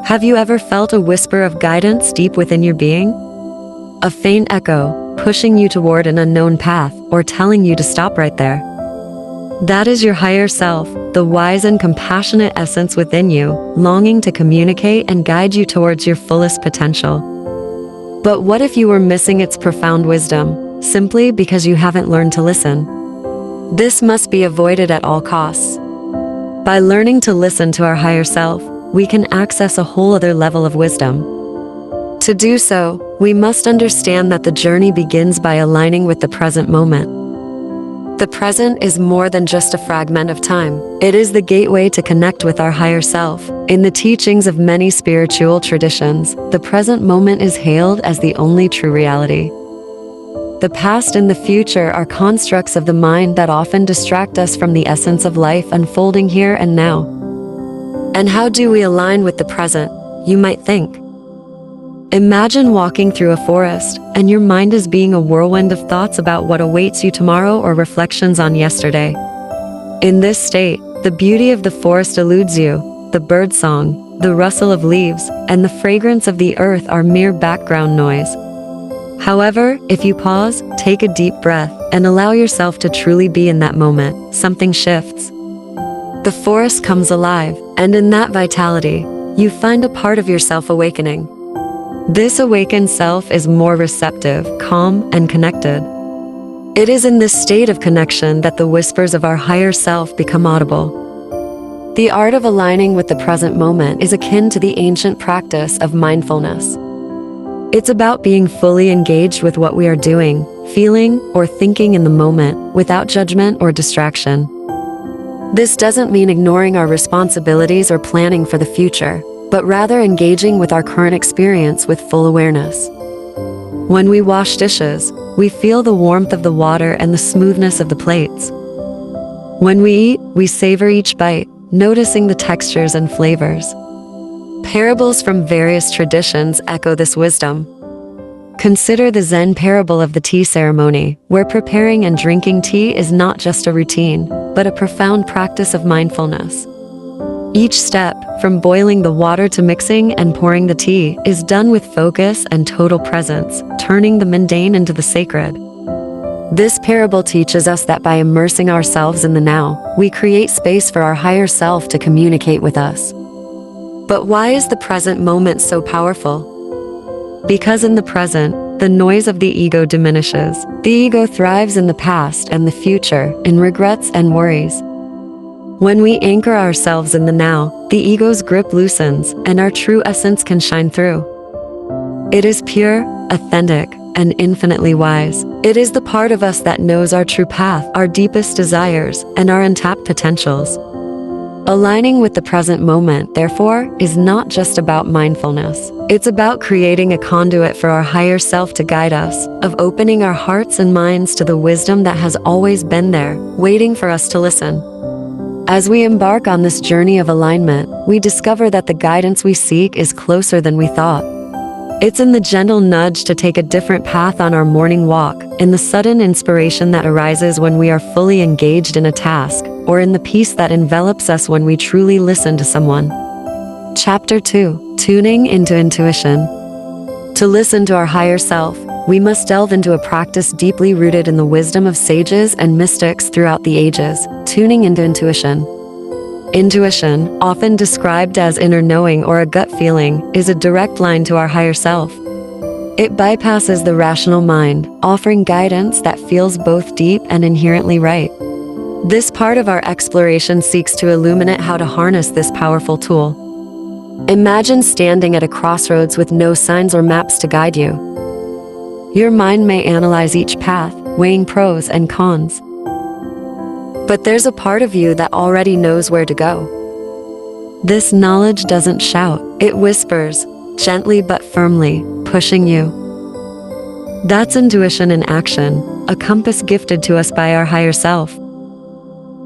Have you ever felt a whisper of guidance deep within your being? A faint echo, pushing you toward an unknown path or telling you to stop right there. That is your higher self, the wise and compassionate essence within you, longing to communicate and guide you towards your fullest potential. But what if you were missing its profound wisdom, simply because you haven't learned to listen? This must be avoided at all costs. By learning to listen to our higher self, we can access a whole other level of wisdom. To do so, we must understand that the journey begins by aligning with the present moment. The present is more than just a fragment of time. It is the gateway to connect with our higher self. In the teachings of many spiritual traditions, the present moment is hailed as the only true reality. The past and the future are constructs of the mind that often distract us from the essence of life unfolding here and now. And how do we align with the present, you might think? Imagine walking through a forest, and your mind is being a whirlwind of thoughts about what awaits you tomorrow or reflections on yesterday. In this state, the beauty of the forest eludes you. The birdsong, the rustle of leaves, and the fragrance of the earth are mere background noise. However, if you pause, take a deep breath, and allow yourself to truly be in that moment, something shifts. The forest comes alive, and in that vitality, you find a part of yourself awakening. This awakened self is more receptive, calm, and connected. It is in this state of connection that the whispers of our higher self become audible. The art of aligning with the present moment is akin to the ancient practice of mindfulness. It's about being fully engaged with what we are doing, feeling, or thinking in the moment, without judgment or distraction. This doesn't mean ignoring our responsibilities or planning for the future, but rather engaging with our current experience with full awareness. When we wash dishes, we feel the warmth of the water and the smoothness of the plates. When we eat, we savor each bite, noticing the textures and flavors. Parables from various traditions echo this wisdom. Consider the Zen parable of the tea ceremony, where preparing and drinking tea is not just a routine, but a profound practice of mindfulness. Each step, from boiling the water to mixing and pouring the tea, is done with focus and total presence, turning the mundane into the sacred. This parable teaches us that by immersing ourselves in the now, we create space for our higher self to communicate with us. But why is the present moment so powerful? Because in the present, the noise of the ego diminishes. The ego thrives in the past and the future, in regrets and worries. When we anchor ourselves in the now, the ego's grip loosens, and our true essence can shine through. It is pure, authentic, and infinitely wise. It is the part of us that knows our true path, our deepest desires, and our untapped potentials. Aligning with the present moment, therefore, is not just about mindfulness. It's about creating a conduit for our higher self to guide us, of opening our hearts and minds to the wisdom that has always been there, waiting for us to listen. As we embark on this journey of alignment, we discover that the guidance we seek is closer than we thought. It's in the gentle nudge to take a different path on our morning walk, in the sudden inspiration that arises when we are fully engaged in a task, or in the peace that envelops us when we truly listen to someone. Chapter 2: Tuning into Intuition. To listen to our higher self, we must delve into a practice deeply rooted in the wisdom of sages and mystics throughout the ages: tuning into intuition. Intuition, often described as inner knowing or a gut feeling, is a direct line to our higher self. It bypasses the rational mind, offering guidance that feels both deep and inherently right. This part of our exploration seeks to illuminate how to harness this powerful tool. Imagine standing at a crossroads with no signs or maps to guide you. Your mind may analyze each path, weighing pros and cons. But there's a part of you that already knows where to go. This knowledge doesn't shout, it whispers, gently but firmly, pushing you. That's intuition in action, a compass gifted to us by our higher self.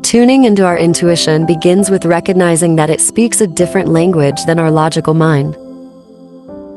Tuning into our intuition begins with recognizing that it speaks a different language than our logical mind.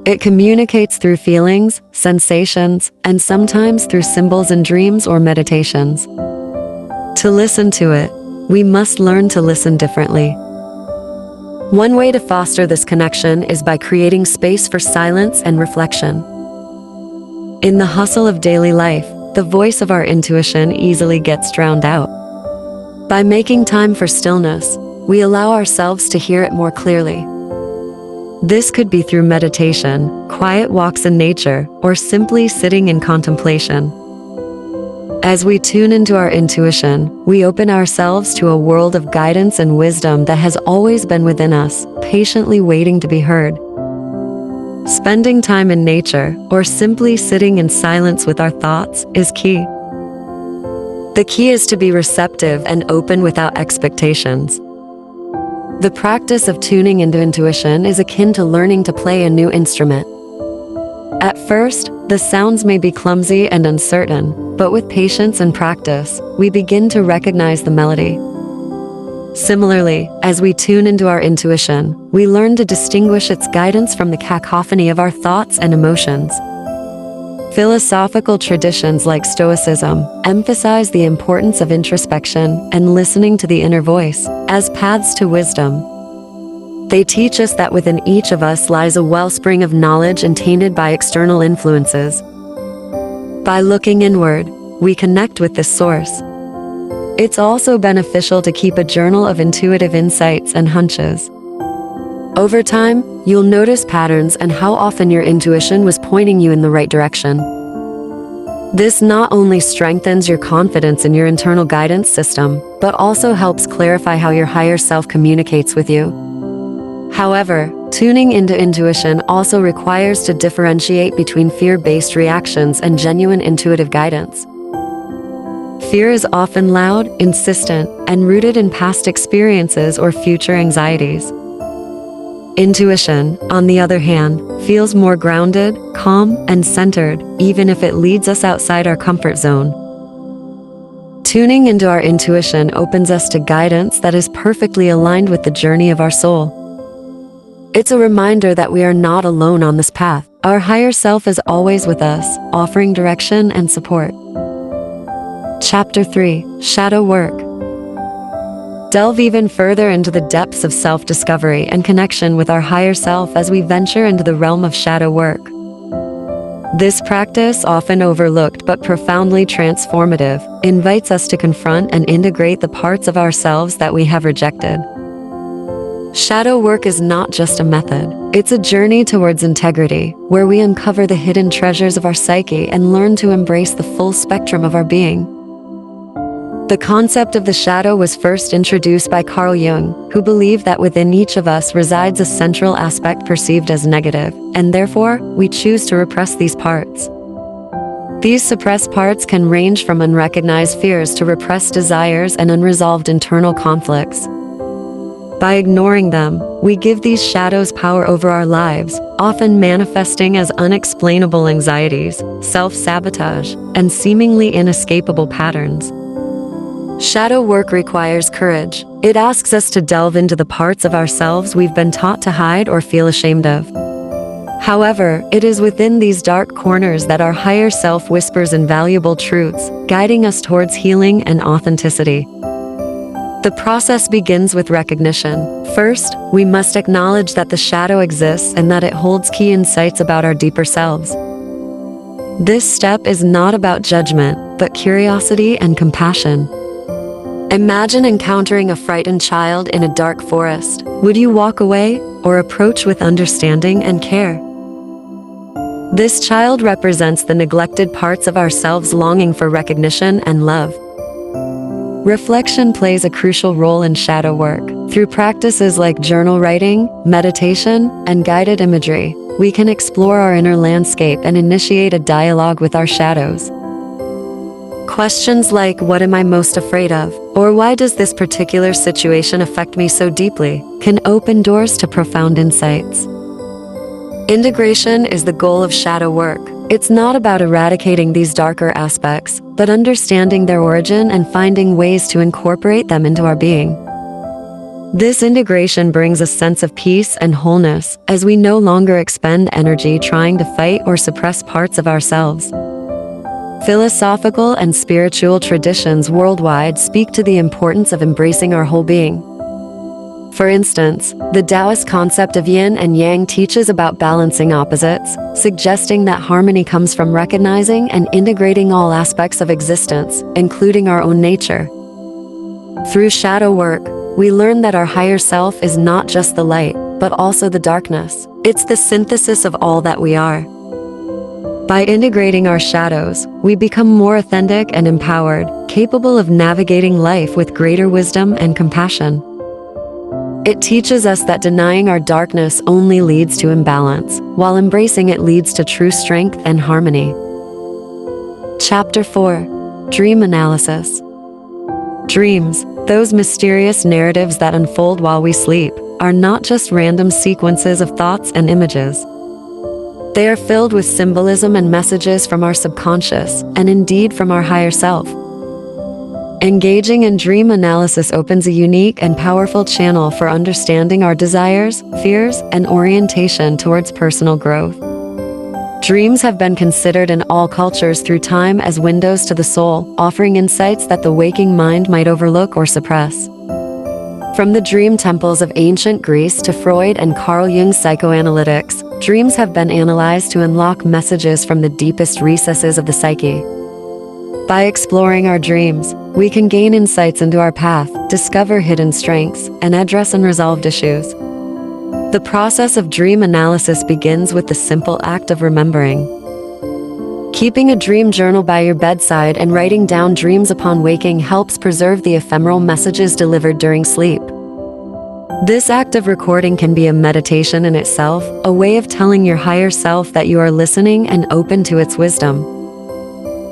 It communicates through feelings, sensations, and sometimes through symbols in dreams or meditations. To listen to it, we must learn to listen differently. One way to foster this connection is by creating space for silence and reflection. In the hustle of daily life, the voice of our intuition easily gets drowned out. By making time for stillness, we allow ourselves to hear it more clearly. This could be through meditation, quiet walks in nature, or simply sitting in contemplation. As we tune into our intuition, we open ourselves to a world of guidance and wisdom that has always been within us, patiently waiting to be heard. Spending time in nature, or simply sitting in silence with our thoughts, is key. The key is to be receptive and open without expectations. The practice of tuning into intuition is akin to learning to play a new instrument. At first, the sounds may be clumsy and uncertain, but with patience and practice, we begin to recognize the melody. Similarly, as we tune into our intuition, we learn to distinguish its guidance from the cacophony of our thoughts and emotions. Philosophical traditions like Stoicism emphasize the importance of introspection and listening to the inner voice as paths to wisdom. They teach us that within each of us lies a wellspring of knowledge untainted by external influences. By looking inward, we connect with this source. It's also beneficial to keep a journal of intuitive insights and hunches. Over time, you'll notice patterns and how often your intuition was pointing you in the right direction. This not only strengthens your confidence in your internal guidance system, but also helps clarify how your higher self communicates with you. However, tuning into intuition also requires to differentiate between fear-based reactions and genuine intuitive guidance. Fear is often loud, insistent, and rooted in past experiences or future anxieties. Intuition, on the other hand, feels more grounded, calm, and centered, even if it leads us outside our comfort zone. Tuning into our intuition opens us to guidance that is perfectly aligned with the journey of our soul. It's a reminder that we are not alone on this path. Our higher self is always with us, offering direction and support. Chapter 3: Shadow Work. Delve even further into the depths of self-discovery and connection with our higher self as we venture into the realm of shadow work. This practice, often overlooked but profoundly transformative, invites us to confront and integrate the parts of ourselves that we have rejected. Shadow work is not just a method, it's a journey towards integrity, where we uncover the hidden treasures of our psyche and learn to embrace the full spectrum of our being. The concept of the shadow was first introduced by Carl Jung, who believed that within each of us resides a central aspect perceived as negative, and therefore, we choose to repress these parts. These suppressed parts can range from unrecognized fears to repressed desires and unresolved internal conflicts. By ignoring them, we give these shadows power over our lives, often manifesting as unexplainable anxieties, self-sabotage, and seemingly inescapable patterns. Shadow work requires courage. It asks us to delve into the parts of ourselves we've been taught to hide or feel ashamed of. However, it is within these dark corners that our higher self whispers invaluable truths, guiding us towards healing and authenticity. The process begins with recognition. First, we must acknowledge that the shadow exists and that it holds key insights about our deeper selves. This step is not about judgment, but curiosity and compassion. Imagine encountering a frightened child in a dark forest. Would you walk away or approach with understanding and care? This child represents the neglected parts of ourselves longing for recognition and love. Reflection plays a crucial role in shadow work. Through practices like journal writing, meditation, and guided imagery, we can explore our inner landscape and initiate a dialogue with our shadows. Questions like, "What am I most afraid of?" or "Why does this particular situation affect me so deeply?" can open doors to profound insights. Integration is the goal of shadow work. It's not about eradicating these darker aspects, but understanding their origin and finding ways to incorporate them into our being. This integration brings a sense of peace and wholeness, as we no longer expend energy trying to fight or suppress parts of ourselves. Philosophical and spiritual traditions worldwide speak to the importance of embracing our whole being. For instance, the Taoist concept of yin and yang teaches about balancing opposites, suggesting that harmony comes from recognizing and integrating all aspects of existence, including our own nature. Through shadow work, we learn that our higher self is not just the light, but also the darkness. It's the synthesis of all that we are. By integrating our shadows, we become more authentic and empowered, capable of navigating life with greater wisdom and compassion. It teaches us that denying our darkness only leads to imbalance, while embracing it leads to true strength and harmony. Chapter 4. Dream Analysis. Dreams, those mysterious narratives that unfold while we sleep, are not just random sequences of thoughts and images. They are filled with symbolism and messages from our subconscious, and indeed from our higher self. Engaging in dream analysis opens a unique and powerful channel for understanding our desires, fears, and orientation towards personal growth. Dreams have been considered in all cultures through time as windows to the soul, offering insights that the waking mind might overlook or suppress. From the dream temples of ancient Greece to Freud and Carl Jung's psychoanalytics, dreams have been analyzed to unlock messages from the deepest recesses of the psyche. By exploring our dreams, we can gain insights into our path, discover hidden strengths, and address unresolved issues. The process of dream analysis begins with the simple act of remembering. Keeping a dream journal by your bedside and writing down dreams upon waking helps preserve the ephemeral messages delivered during sleep. This act of recording can be a meditation in itself, a way of telling your higher self that you are listening and open to its wisdom.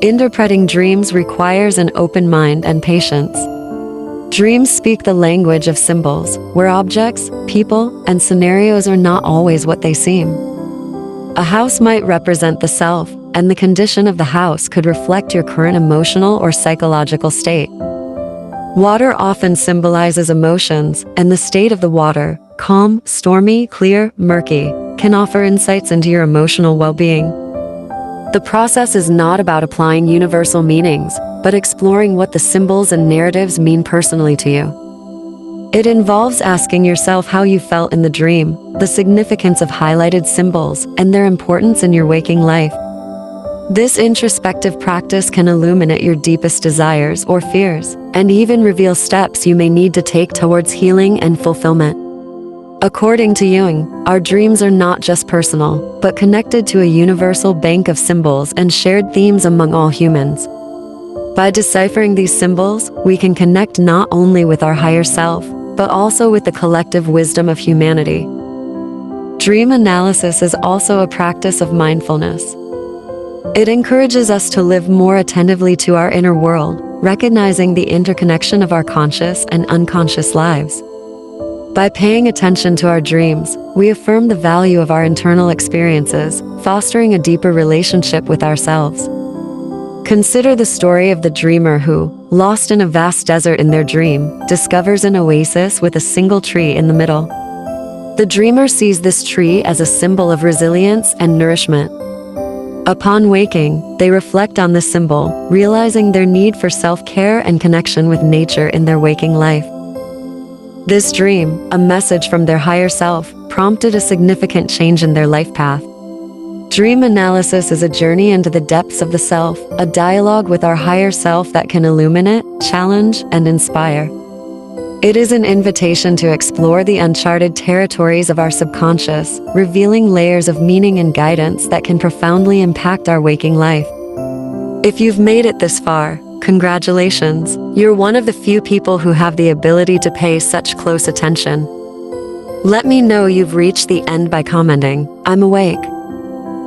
Interpreting dreams requires an open mind and patience. Dreams speak the language of symbols, where objects, people, and scenarios are not always what they seem. A house might represent the self, and the condition of the house could reflect your current emotional or psychological state. Water often symbolizes emotions, and the state of the water, calm, stormy, clear, murky, can offer insights into your emotional well-being. The process is not about applying universal meanings, but exploring what the symbols and narratives mean personally to you. It involves asking yourself how you felt in the dream, the significance of highlighted symbols, and their importance in your waking life. This introspective practice can illuminate your deepest desires or fears, and even reveal steps you may need to take towards healing and fulfillment. According to Jung, our dreams are not just personal, but connected to a universal bank of symbols and shared themes among all humans. By deciphering these symbols, we can connect not only with our higher self, but also with the collective wisdom of humanity. Dream analysis is also a practice of mindfulness. It encourages us to live more attentively to our inner world, recognizing the interconnection of our conscious and unconscious lives. By paying attention to our dreams, we affirm the value of our internal experiences, fostering a deeper relationship with ourselves. Consider the story of the dreamer who, lost in a vast desert in their dream, discovers an oasis with a single tree in the middle. The dreamer sees this tree as a symbol of resilience and nourishment. Upon waking, they reflect on this symbol, realizing their need for self-care and connection with nature in their waking life. This dream, a message from their higher self, prompted a significant change in their life path. Dream analysis is a journey into the depths of the self, a dialogue with our higher self that can illuminate, challenge, and inspire. It is an invitation to explore the uncharted territories of our subconscious, revealing layers of meaning and guidance that can profoundly impact our waking life. If you've made it this far, congratulations, you're one of the few people who have the ability to pay such close attention. Let me know you've reached the end by commenting, "I'm awake."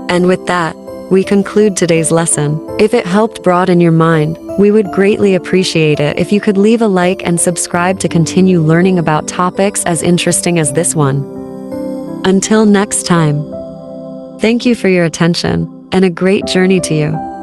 And with that, we conclude today's lesson. If it helped broaden your mind, we would greatly appreciate it if you could leave a like and subscribe to continue learning about topics as interesting as this one. Until next time, thank you for your attention, and a great journey to you.